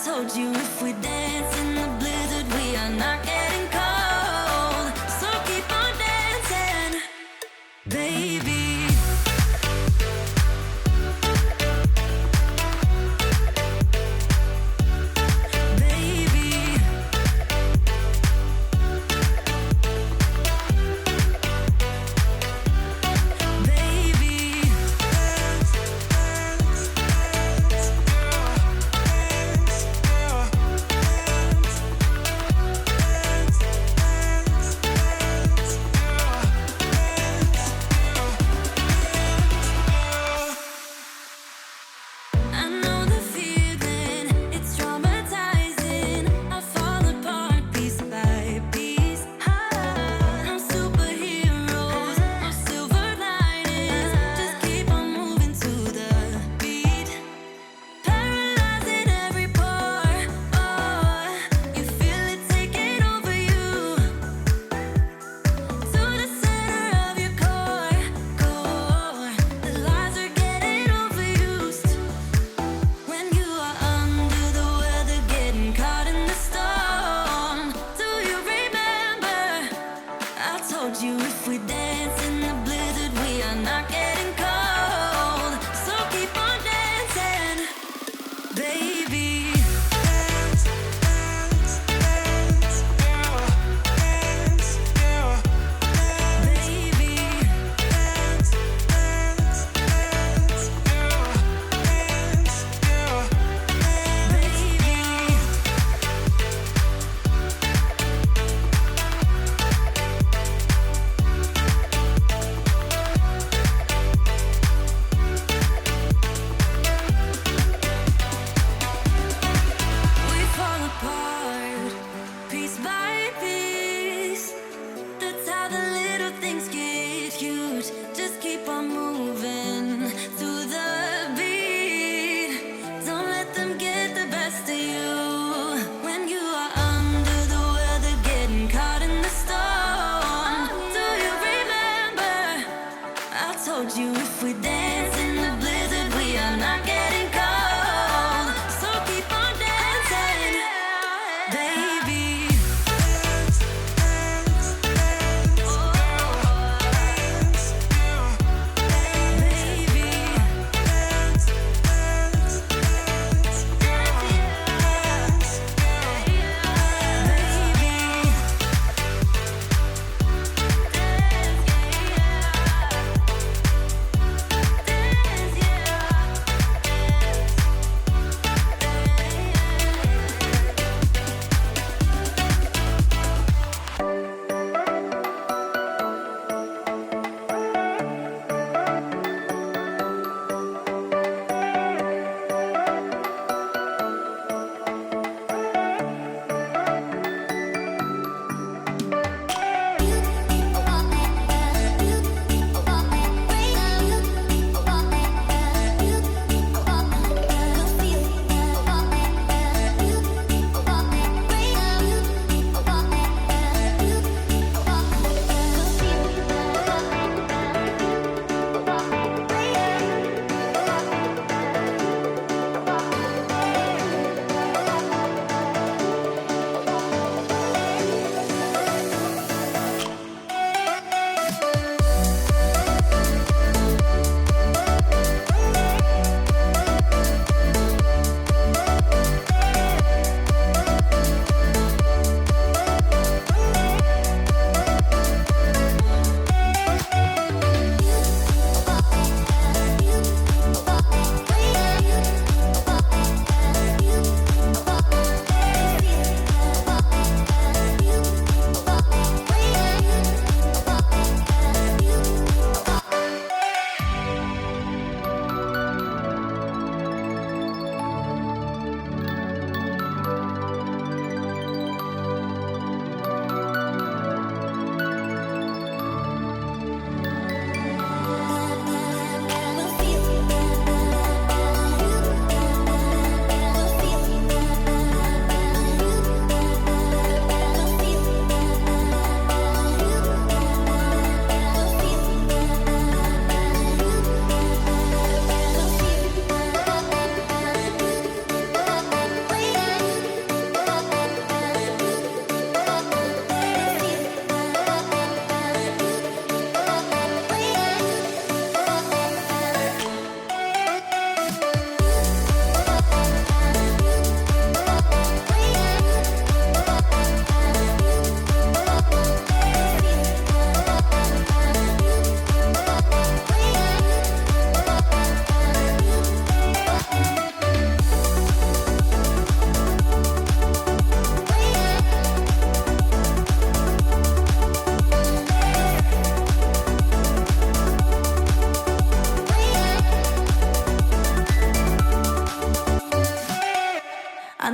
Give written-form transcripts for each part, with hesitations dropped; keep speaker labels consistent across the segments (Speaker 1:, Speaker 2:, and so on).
Speaker 1: told you if we dance in the blizzard, we are not getting cold. So keep on dancing, baby.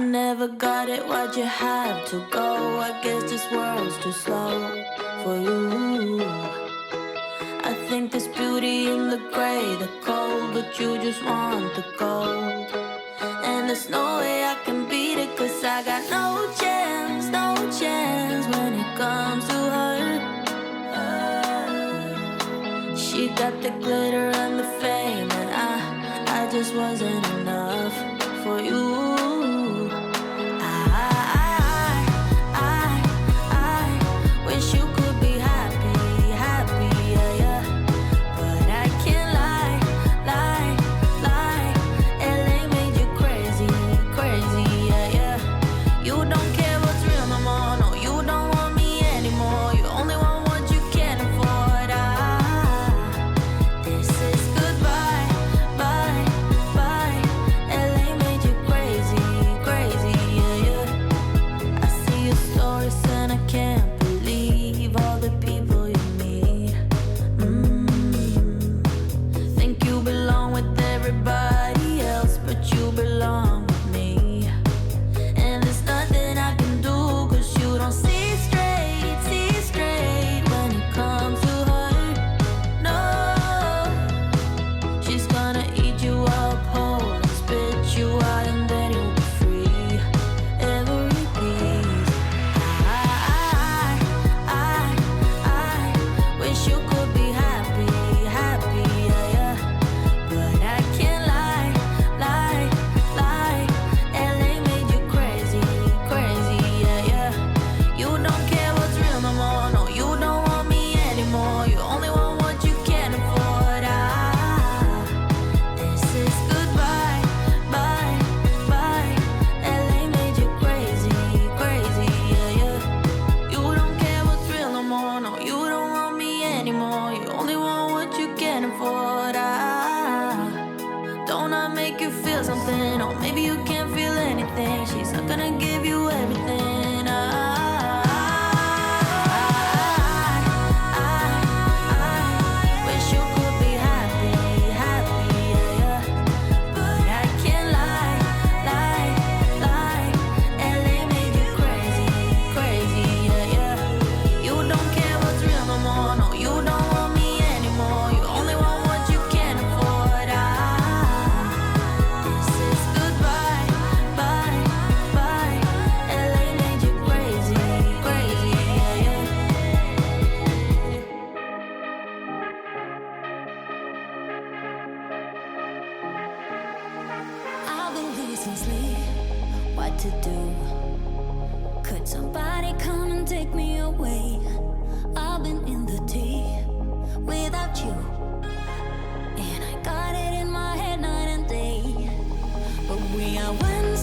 Speaker 1: never got it, why'd you have to go? I guess this world's too slow for you. I think there's beauty in the gray, the cold, but you just want the gold. And there's no way I can beat it, 'cause I got no chance, no chance when it comes to her. She got the glitter and the fame, and I just wasn't enough for you. I wish you could be happy, happy, yeah, yeah. But I can't lie, lie, lie. LA made you crazy, crazy, yeah, yeah. You don't care what's real no more, no, you don't want me anymore. You only want what you can afford. This is goodbye, bye, bye. LA made you crazy, crazy, yeah, yeah. I see your stories and I can't believe all the people you meet. Think you belong with everybody else, but you belong with me. And there's nothing I can do, 'cause you don't see straight when it comes to her. No, she's gonna eat you up whole and spit you out, and then you'll be free. Every piece. I wish you could be happy, happy, yeah, yeah. But I can't lie, lie, lie. LA made you crazy, crazy, yeah, yeah. You don't care what's real no more, no, you don't want me anymore. You only want what you can afford. This is goodbye, bye, bye. LA made you crazy, crazy, yeah, yeah. You don't care what's real no more, no, you don't want me anymore. You only want what you can afford. Don't I make you feel something? Or maybe you can't feel anything. She's not gonna give you everything. I wish you could be happy, happy, yeah, yeah. But I can't lie, lie, lie. LA made you crazy, crazy, yeah, yeah. You don't care what's real no more, no, you don't want me anymore. You only want what you can afford. This is goodbye, bye, bye. LA made you crazy, crazy, yeah, yeah. I've been losing sleep, what to do? Could somebody come and take me away? I've been in the deep without you, and I got it in my head night and day. But we are one